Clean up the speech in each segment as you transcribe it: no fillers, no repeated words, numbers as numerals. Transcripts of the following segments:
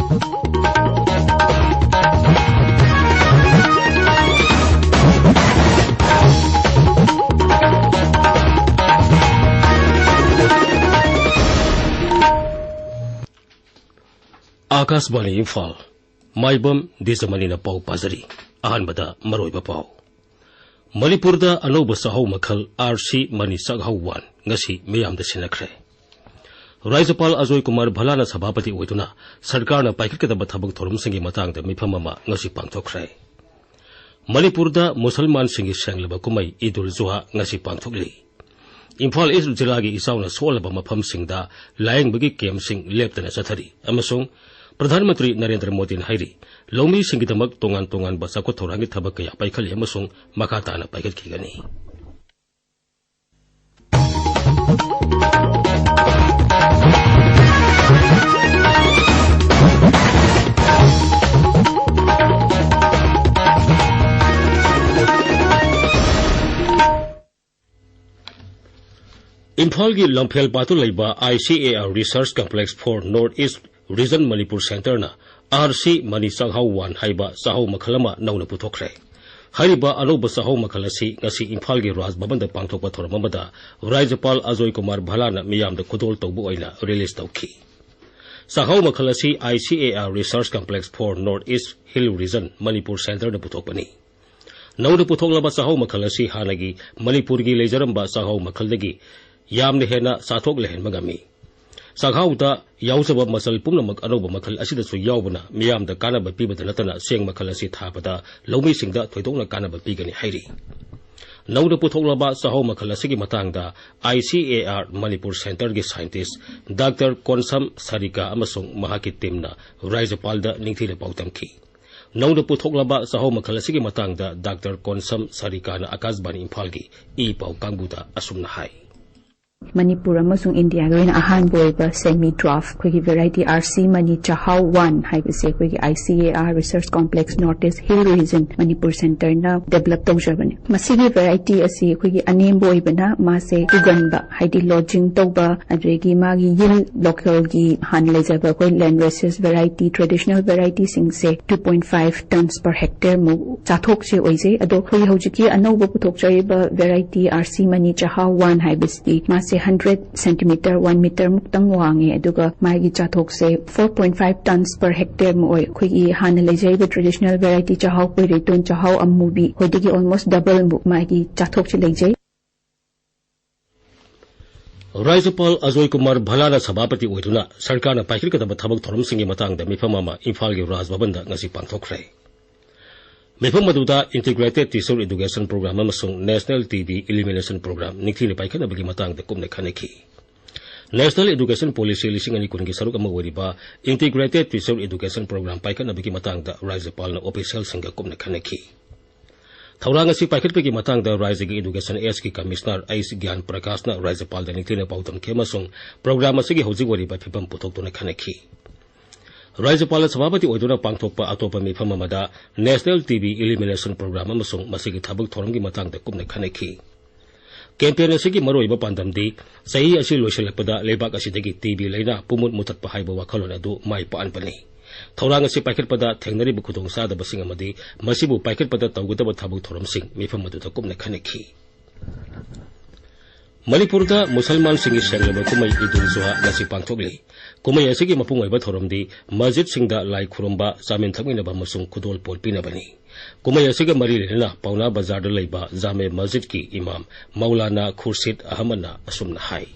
आकाशवाणी इम्फाल माइबम दीजमनी पाउ पाजरी अहनबदा मरोइबा पाउ मणिपुरदा अनौब साहौ मखल आरसी मनी सगहौ वन ngasi miyamda sinakre राज्यपाल अजय कुमार भलाना सभापति ओइदुना सरकारना पाइखटकदबा थबक थोरमसिंगी मतंगदा मिफम अमा ngasi पांगथोखरे मणिपुरदा मुसलमान सिंगी सेंगलबा कुमै ईदुल जुहा ngasi पांगथोकली इम्फाल ईस्ट जिलागी इसाउना सोलबा मफमसिंगदा लायंगबगी केम्पसिंग लेप्तना चथरी अमसुंग प्रधानमंत्री नरेंद्र मोदी हाइरी लौमी सिंगिदमक तोंगान तोंगान बसाको थोरांगी थबक कया पाइखली अमसुंग मखाताना पाइखटखिगनी इम्फाल की लंफेल पातु लैबा ICAR research complex for north east region Manipur centre ना RC मनी सगहौ वन हाइबा साहौ मखलमा नौना पुथोखरे हाइबा अनौब साहौ मखल असि ngasi इम्फाल की राजभवन दा पांगथोकपा थोरमबदा राज्यपाल अजय कुमार भलाना मियामदा खुदोल तौबु ओइना रिलीज तौखी साहौ मखल असि ICAR research complex for north east hill region Manipur centre दा पुथोकपनी नौना पुथोकलबा साहौ मखल असि हानगी मणिपुर की लेजरंबा साहौ मखलदगी यामने हेना साथोक लेहन मगमी साघाउदा याउजब मसल पुनमक अनौब मखल असिदसु यावबना मियामदा कानब पीबद नतना सेंग मखल असि थाबदा लौमीसिंगदा थोइदोंना कानब पीगनी हाइरी नौद पुथोकलबा साहौ मखल असिगी मतंगदा ICAR मणिपुर सेंटर के साइंटिस्ट डॉक्टर कोनसम सरिका अमसुंग महाकी टीमना राज्यपालदा निंगथिले पाउतमखी नौद पुथोकलबा साहौ मखल असिगी मतंगदा डॉक्टर कोनसम सरिकाना आकाशवाणी इम्फाल की ई पाउ कांगबुदा असुमना हाई मणिपुर अमसुंग इंडिया गोइन अहान बोइबा सेमी ड्राफ्ट कोई वैरायटी RC मनी चाहौ 1 हाइबसे कोई ICAR research complex north east hill region Manipur centre ना डेवलप तौजबने मसीगी वैरायटी असि कोई अनेम बोइबना मासे उगनबा हाइडी लॉजिंग तौबा अद्रेगी मागी यिल लोकल की हान लेजबा कोई land races variety traditional variety सिंग से 2.5 टन्स पर हेक्टेयर मु चाथोक से ओइजे अदो कोई हौजिकी अनौब पुथोकचरिबा वैरायटी RC मनी चाहौ 1 हाइबसी से 100 सेंटीमीटर 1 मीटर मुक्तंग वांगे अदुगा मागी चाथोक से 4.5 टन्स पर हेक्टेयर मोय खुगी हान लेजैब ट्रेडिशनल वैरायटी चाहौ कोई रेटोन चाहौ अम्मुबी होदिगी ऑलमोस्ट डबल मागी चाथोक से लेजै राज्यपाल अजय कुमार भलाना सभापति ओइदुना सरकारना पाइखटकदबा थबक थोरमसिंगी मतंगदा मिफम अमा इम्फाल की राजभवनदा ngasi पांगथोखरे मिफम मदुदा इंटीग्रेटेड टीचर एजुकेशन प्रोग्राम अमसुंग नेशनल TB एलिमिनेशन प्रोग्राम निखिले पाइखनबगी मतंगदा कुमने खनेखी नेशनल एजुकेशन पॉलिसी लिसिंग अनि कुनगी सरुक अमा ओरिबा इंटीग्रेटेड टीचर एजुकेशन प्रोग्राम पाइखनबगी मतंगदा राज्यपालना ऑफिशियल संघ कुमने खनेखी थौरांग असि पाइखटबगी मतंगदा राज्यगी एजुकेशन एज की कमिश्नर एस ज्ञान प्रकाशना राज्यपालदा निखिले पाउतम खेमसुंग प्रोग्राम असigi हौजिक ओरिबा फिपम पुथोक्तुना खनेखी राज्यपाल सभापति ओइदुना पांगथोकपा अतोपा मिफम अमदा नेशनल TB एलिमिनेशन प्रोग्राम अमसुंग मसिगी थबक थोरमगी मतंगदा कुमने खनेखी कैंपेन असिगी मरोइबा पांदमदी सही असि लोइसलपदा लेबाक असिदगी TB लेना पुमुत मुथतपा हाइबा वाखलोन अदु माइ पानपनी थौरांग असि पाइखटपदा थेंगनरिबा खुदोंग सादबसिंग अमदी मसिबु पाइखटपदा तौगदबा थबक थोरमसिंग मिफम अदुदा कुमने खनेखी मणिपुरदा मुसलमान सिंगी सेंगलबा कुमै ईदुल जुहा ngasi पांगथोकली कुमै असigi मपुंग ओइबा थोरमदी मस्जिद सिंगदा लाई खुरमबा जामिन थमिनबा मसुंग खुदोल पोलपिनबनी कुमै असिगा मरी लेना पौना बाजार दा लैबा जामे मस्जिद की इमाम मौलाना खुर्शीद अहमदना असुमना हाई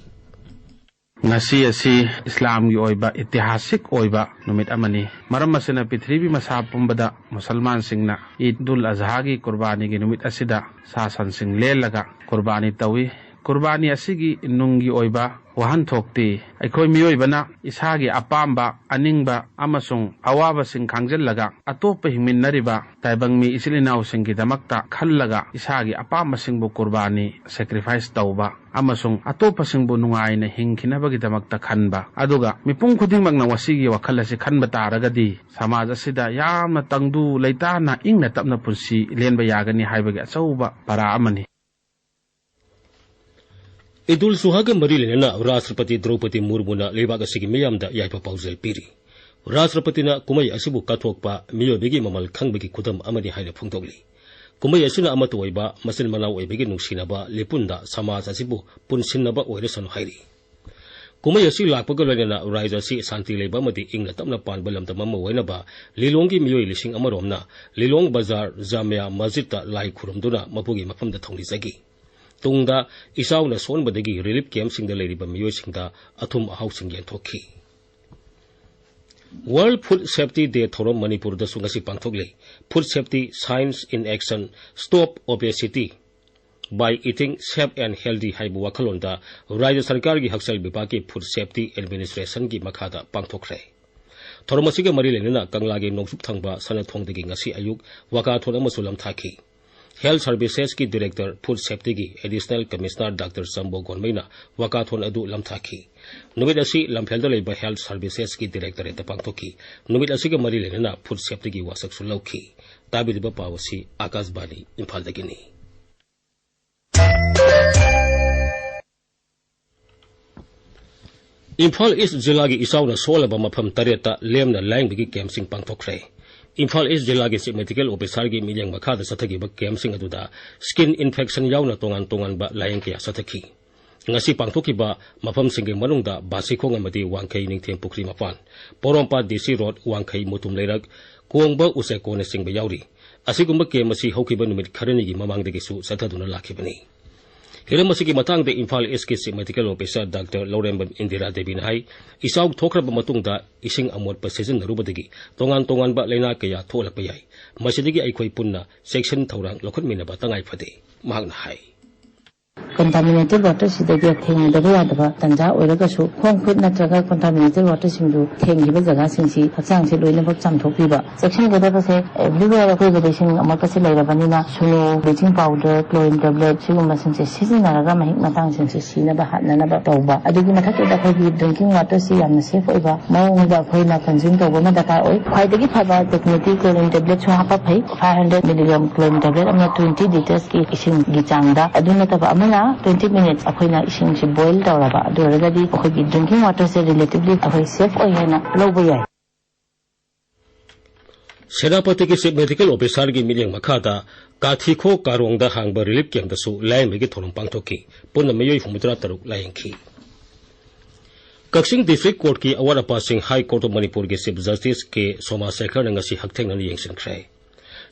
ngasi asi islam gi oiba itihasik oiba numit amani maram asina pithribi masa pumbada musalman singna idul azha gi qurbani gi numit asida sasan sing lelaga qurbani tawi कुर्बानी असिगी नुंगी ओइबा वहन थोक्ति अखोय मियोइबना इसागी अपाम्बा अनिंगबा अमसुंग अवाबा सिंग खांगजलगा अतोप हिमिन्नरिबा ताइबंगमी इसिलिनाउ सिंगी दमक्ता खल्लगा इसागी अपाम्बा सिंगबु कुर्बानी सैक्रिफाइस तौबा अमसुंग अतोप सिंगबु नुंगाइना हिंखिनबगी दमक्ता खनबा अदुगा मिपुंग खुदिंगमंगना वसिगी वखलसि खनबा तारगदी समाज असिदा यामना तंगदु लैताना इंगना तपना पुंसी लेनबा यागनी हाइबगी अचौबा परा अमनी ईदुल जुहा के मरी लेना राष्ट्रपति द्रौपदी मुर्मुना लेबाक असिगी मियामदा याइपा पाउजेल पीरी राष्ट्रपतिना कुमई असिबु काथोकपा मियोबेगी ममल खंगबेगी खुदम अमदि हाइना फोंदोगली कुमई असिना अमत ओइबा मसिन मनाव ओइबेगी नुंसिनाबा लेपुंदा समाज असिबु पुनसिनबा ओइरेसनु हाइरी कुमई असि लाकपगा लोइना राज्य असि शांति लेबा मदि इंगना तमना पानबा लमदम अमा ओइनबा लिलोंगी मियोई लिसिंग अमरोमना लिलोंग बाजार जामिया मस्जिदता लाई खुरुमदुना मपुगी मफमदा थौनिजगी तुंगदा इसाउना सोनबदगी रिलीफ कैम्पसिंगदा लेरिबा मियोइसिंगदा अथुम अहाउसिंग येंथोखी World Food Safety Day थौरम मणिपुर दा सुंगसी पांथोगले Food Safety Science in Action Stop Obesity by Eating Safe and Healthy हाइबु वखलोंदा राज्य सरकार की हक्सल विभाग की फूड सेफ्टी एडमिनिस्ट्रेशन की मखादा पांथोखरे थौरम असिगा मरी लेना कंगलागे नोंगसुप थंगबा सनथोंगदगी ngasi ayuk wakathon amasulam thaki Health Services की डायरेक्टर फूड सेफ्टी की एडिशनल कमिश्नर डॉक्टर संबो गोनमैना वकाथोन अदु लमथाखी नुमित असि लमफेलदा लेबा हेल्थ सर्विसेस की डायरेक्टरेट पांथोखी नुमित असिगा मरी लेना फूड सेफ्टी की वासकसु लौखी ताबिदिबा पावसी आकाशवाणी इम्फाल दगिनी इम्फाल ईस्ट जिला की इसाउना सोलबा मफम तरेता लेमना लाइंगबगी कैम्पसिंग पांथोखरे इम्फाल ईस्ट जिला के मेडिकल ऑफिसर की मिलियंग मखादा सथगिबा कैम्पसिंग अदुदा स्किन इन्फेक्शन यावना तोंगान तोंगानबा लाइंग कया सथखी ngasi pangthokiba mafam singge manungda basikhong amadi wangkhai ningtheng pukri mapan porompa dc road wangkhai mutum leirak kongba useko ne singba yauri asigumba ke masi hokiba numit kharani gi mamang degi su sathaduna lakhibani hiram masi gi matang de Imphal East ki medical officer Dr. Khangembam Indira Devi nai isaw thokraba matungda ising amot pa season narubadegi tongan ba leina kaya tholakpa yai masidigi aikhoi punna section thorang lokhot mina ba tangai phade magna hai contaminated water sidagi thengdaba yadaba tanja oiragasu khongkhut natraga contaminated water singdu thenggiba jaga singsi hachang se loina bak chamthokpiba section gada se everywhere ko gada sing amaka se leirabanina suno bleaching powder chlorine tablet siguma singse sizinaraga mahik matang singse sina ba hatna ba tawba adugi mathak da khoi drinking water si yamna safe oiba maung da khoi na consume tawba ma daka oi khaidagi phaba technically chlorine tablet so hapa phai 500 mg chlorine tablet amna 20 liters ki ising gi changda aduna taba amana 20 minutes akoina ising si boil tawraba aduragadi akogi drinking water se relatively akoi safe oyena lobo yai सेनापति की medical officer की मिलियंग मखादा काथीखो कारोंगदा हांगबा relief camp दसु लाइमेगी theorem पांथोकी पुन्न मयोई हुमुद्रा तरुक लायंखी Kakching district court की अवार अपा Singh high court of Manipur के chief justice के Soma Shekhar नंगसी हकथेंगन येंगसिनख्रे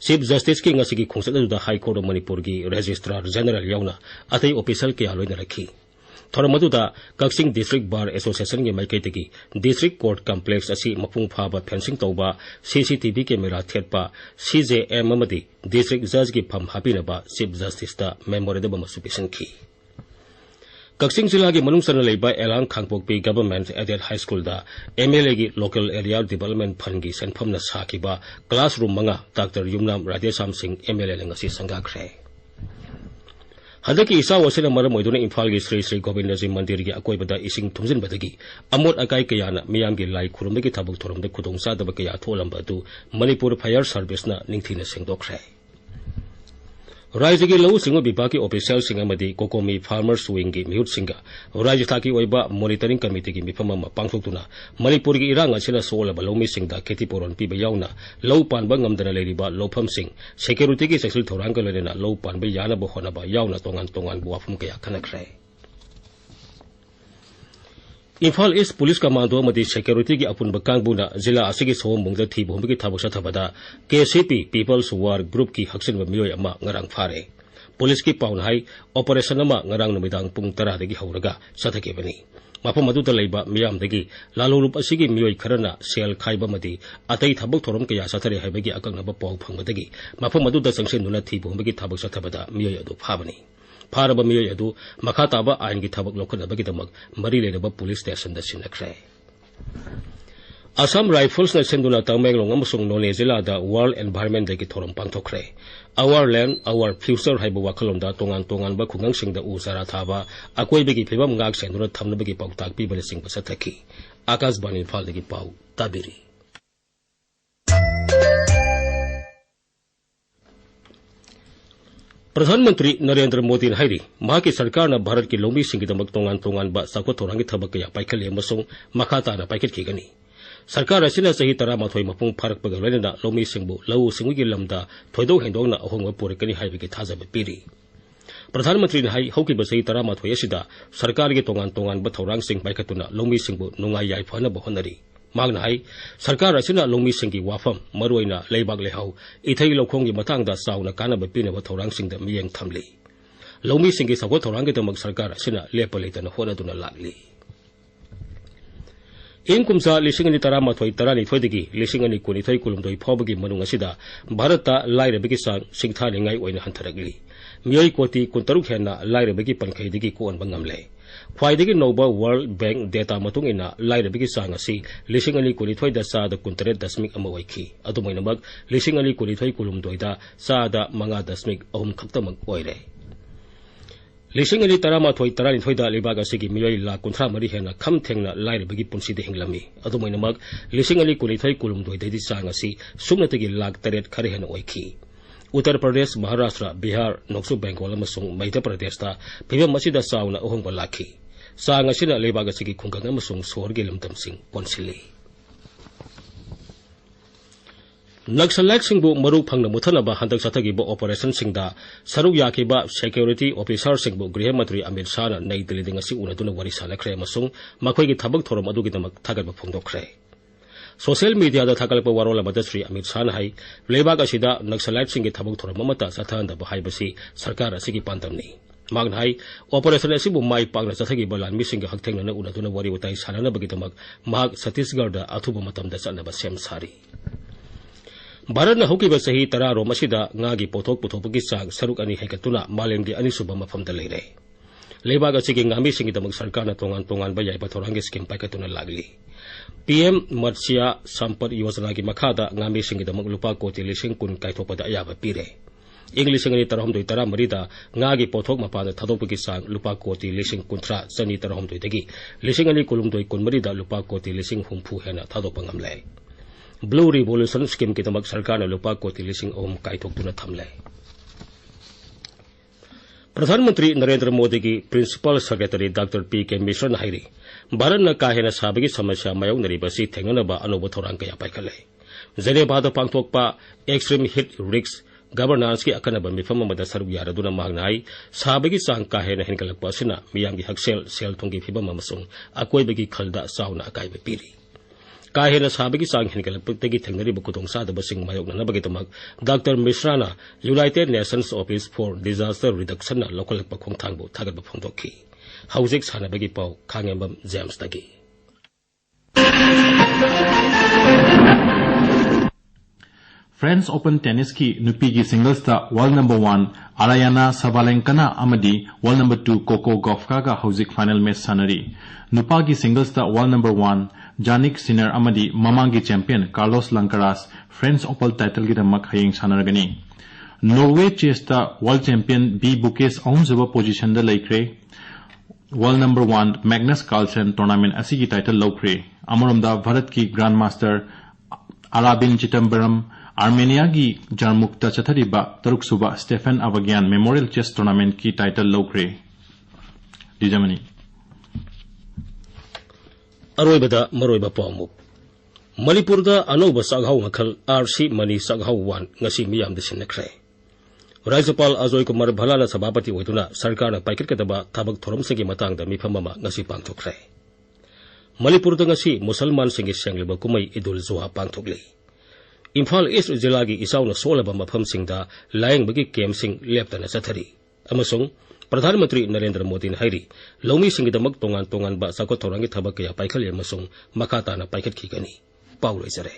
chief justice की ngasi की खोंसद हाई कोर्ट ऑफ मणिपुर की रजिस्ट्रार जनरल यावना अतई ऑफिसर के आलोइन रखी थोरमदुदा कक्सिंग डिस्ट्रिक्ट बार एसोसिएशन के माइकैतगी डिस्ट्रिक्ट कोर्ट कॉम्प्लेक्स असी मपुंग फाबा फेंसिंग तौबा सीसीटीवी कैमेरा थेटपा सीजेएम अमदी डिस्ट्रिक्ट जज की फम हापिनबा चीफ जस्टिस दा मेमोरेंडम अमसु पिसनखी कक्सिंग जिला की मनुंग लेबा Elang Khangpokpi government aided high school दा एमएलए की लोकल एरिया डेवलपमेंट फंड की सेंफमना साखिबा क्लासरूम मंगा डॉक्टर युमनाम राधेश्याम सिंह एमएलए लंगसी संगाख्रे हदकी इसा वसेना मरम ओइदुना इम्फाल की श्री श्री गोविंदजी मंदिर की अकोइबदा इसिंग थुमजिनबदगी अमोट अकाई कयाना मियाम की लाई खुरुमदगी थबक थोरमदे खुदोंसादब कया थोलंबदु मणिपुर फायर सर्विसना निंगथीना सेंगदोखरे राज्य की लौ सिंह विभाग की ऑफिशियल सिंह कोकोमी फार्मर्स विंग की मिहुत सिंह राज्य थाकी ओइबा मॉनिटरिंग कमिटी की मिफम अमा पांगथोक्तुना मणिपुर की इरांग असिना सोलबा लौमी सिंहदा खेती पोरन पीबा यावना लौ पानबा ngमदना लेरिबा लौफम सिंह सिक्योरिटी की सेक्सुअल थौरांग लेना लौ पानबा यानबा होनबा यावना तोंगान बुआफम कया खनख्रे इम्फाल ईस्ट पुलिस कमांडो अमदी सिक्योरिटी की अपुनबा कांगबुना जिला असिगी सोमबुंगदा थीबोंबगी थाबक सथबदा केसीपी पीपल्स वार ग्रुप की हक्सिनबा मियोय अमा ngarang फारे पुलिस की पाउन हाई ऑपरेशन अमा ngarang नुमिदांग पुंग 10 दगी हौरगा सथकेबनी मफम अदुदा लेबा मियामदगी लालुरुप असिगी मियोय खरना सेल खाइबा मदी अतई थबक थोरम कया सथरे हाइबगी अकंगनबा पाउ फंगबदगी मफम अदुदा संगसेनुना थीबोंबगी थाबक सथबदा मियोय अदु फाबनी फारब मियोय अदु मखा ताबा आइन की थबक लोखनबगीदमक मरी लेनबा पुलिस स्टेशन दा सिनख्रे असम राइफल्स ने सेंदुना तमेंगलोंग अमसुंग नोने जिला दा वर्ल्ड एनवायरनमेंट डे की theorem पांथोखरे our land our future हाइबा वाखलोंदा तोंगान बा खुंगांसिंग दा उसारा थाबा अकोइबगी फिबम गाक सेंदुना थमनबगी पाउताक पीबने सिंग बसथखी आकाशवाणी इम्फाल दगी पाउ ताबिरी प्रधानमंत्री नरेंद्र मोदी ने की सरकार ने भारत की लौमी तोंगान बा साको थोरांगी थबक कया पाइखले मखा ताना पाइखटखिगनी सरकार असina सही तरा माथोई मपुंग फारक पग लेना लोमी सिंगबु लौ सिंगुगी लमदा थोइदौ हेंदोंगना अहोंग पुरकनी हाइबगी थाजब पीरी प्रधानमंत्री ने हाई हौकिब सही तरा माथोई असिदा सरकार के तोंगान तोंगान बथौरांग सिंग पाइखतुना लोमी सिंगबु नुंगाई याइफाना बहनरी मांगना हाई सरकार असina लोमी सिंगी वाफम मरुइना लेबाग लेहाउ इथै लौखोंगी मतंगदा साउना कानब पिनब थौरांग सिंगदा मियेंग थमली लोमी सिंगी सगो थौरांग के दमक सरकार असina लेपलेतना होनादुना लागली इन कुमसा लिसिंगनी तरा माथोई तरा निथोइदगी लिसिंगनी कुनिथोइ कुलुमदोइ फौबगी मनुंग असिदा भारतता लाइरबगी सांग सिंगथानिंगाई ओइना हंथरगली मियोइ कोटी कुंतरुक हेना लाइरबगी पंखैदगी कोअनबा ngamle ख्वाइदगी नौबा वर्ल्ड बैंक डेटा मतुंग इना लाइरबगी सांग असि लिसिंगनी कुनिथोइ दा सादा कुंतरे दशमिक अमा ओइखी अदुमैनमक लिसिंगनी कुनिथोइ कुलुमदोइदा सादा मंगा दशमिक अहुम खक्तमक ओइरे लिसिंगनी तरा माथोइ तरा निथोइदा लेबाग असिगी मियोइ लाख 53 हेना खम थेंगना लाइरबगी पुंसीदे हिंगलमी अदुमैनमक लिसिंगनी कुनिथोइ कुलुमदोइदैदि सांग असि सुमनतगी लाख 8 खरे हेना ओइखी उत्तर प्रदेश महाराष्ट्र बिहार नोक्सु बेंगोल अमसुंग मध्य प्रदेशता फिबम असिदा साउना अहोंगबा लाखी सांग असिना लेबाग असिगी खुंगंग अमसुंग सोहरगी लमदमसिंग कोनसिली नक्सलाइट सिंगबु मरु फंगना मुथनबा हंदक सथगिबा ऑपरेशन सिंगदा सरुक याखिबा सिक्योरिटी ऑफिसर सिंगबु गृह मंत्री अमित शाह ना नई दिल्ली ngasi उनदुना वरी सानखरे अमसुंग मखोइगी थबक थोरम अदुगिदमक थागतबा फोंदोखरे सोशल मीडिया दा थागलपा वारोल अमदा श्री अमित शाह ना हाई लेबाग असिदा नक्सलाइट सिंगी थबक थोरम अमता सथानदबा हाइबसी सरकार असिगी पांतमनी मांगना हाई ऑपरेशन असिबु माई पागना सथगिबा लानमी सिंगी हक्थेंगना उनदुना वरी उताई साननबगिदमक महाग छत्तीसगढ़ अथुबा मतमदा चलनबा सेम सारी भारत ने हौकिबा सही तरा रोम असिदा ngaगी पोथोक पुथोपगी चांग सरुक अनि हेकतुना मालेमगी अनिसुबा मफमदा लेरे लेबाग असिगी ngaमी सिंगिदमक सरकारना तोंगान तोंगान बा याइबा थोरांगी स्कीम पाइकतुना लागली पीएम मत्स्य संपद योजना की मखादा ngaमी सिंगिदमक लुपा कोटी लिसिंग कुन काइथोपदा अयाबा पीरे इंग्लिशिंगनी तरहमदोइ तरा मरीदा ngaगी पोथोक मपादा थदोपगी चांग लुपा कोटी लिसिंग कुंथ्रा चनी तरहमदोइदगी लिसिंग अनि कुलुमदोइ कुनमरीदा लुपा कोटी लिसिंग हुमफु हेना थदोपा ngamle ब्लू रिवोल्यूशन स्कीम की दमक सरकार ने लुपा कोटी लिसिंग ओम काइथोक्तुना थमले प्रधानमंत्री नरेंद्र मोदी की principal secretary doctor P K. Mishra ने हाइरी भारत न काहेना साबगी समस्या मायोंगनरिबसी थेंगनबा अनोब थोरांग कया पाइखले जेनेभादा पांगथोकपा एक्सट्रीम हिट रिस्क गवर्नेंस की अकनब मिफम अमदा सरुक यारदुना मांगनाई साबगी चांग काहेना हेनगलकपा असिना मियांगी हक्सेल सेल थोंगी फिबम अमसुंग अकोइबगी खलदा साउना अकाइबे पीरी काहेना साबगी चांग हेनगलकपतगी थेंगनरिबा खुदोंसादबसिंग मायोगननबगिदमक डॉक्टर मिश्राना United Nations office for disaster reduction ना लोकलकपा खोंगथांगबु थागतबा फोंदोखी हौजिक सानबगी पाउ खांगेंबम जेम्स तगी फ्रेंच ओपन टेनिस की नुपी की सिंगल्स दा वर्ल्ड नंबर 1 आरायाना सबालेंकना अमदी वर्ल्ड नंबर 2 कोको गॉफका का हौजिक फाइनल मैच सानरी नुपा की सिंगल्स दा वर्ल्ड नंबर 1 जानिक सिनर अमदी ममांगी champion Carlos Alcaraz French Open title की दमक हयिंग सानरगनी नॉर्वे चेस दा वर्ल्ड चैंपियन बी बुकेस अहुमजब पोजीशन दा लेख्रे world number 1 Magnus Carlsen tournament असी की टाइटल लौख्रे अमरमदा भारत की ग्रैंड मास्टर अराबिन चिदम्बरम आर्मेनिया की जारमुक्ता चथरीबा तरुकसुबा Stepan Avagyan memorial chess tournament की टाइटल लौख्रे डिजामनी अरोइबदा मरोइबा पामुक मणिपुरदा अनौबा सागहाउ मखल आरसी मनी सागहाउ 1 ngasi miyam da sinakre राज्यपाल अजय कुमार भल्लाना सभापति ओइदुना सरकारना पाइखतकदबा थबक थोरमसिंगी मतंगदा मिफम अमा ngasi पांगथोखरे मणिपुरदा ngasi मुसलमान सिंगी सेंगलिबा कुमै ईदुल जुहा पांगथोकले इम्फाल ईस्ट जिला की इसाउना सोलबा मफमसिंगदा लायंगबगी केम्पसिंग लेप्तना चथरी अमसुंग प्रधानमंत्री नरेंद्र मोदी ने हाइरी लौमी सिंगिदमक तोंगान तोंगान बा साको थोरांगी थबक कया पाइखले अमसुंग मखाताना पाइखतखिगनी पाउलोइजरे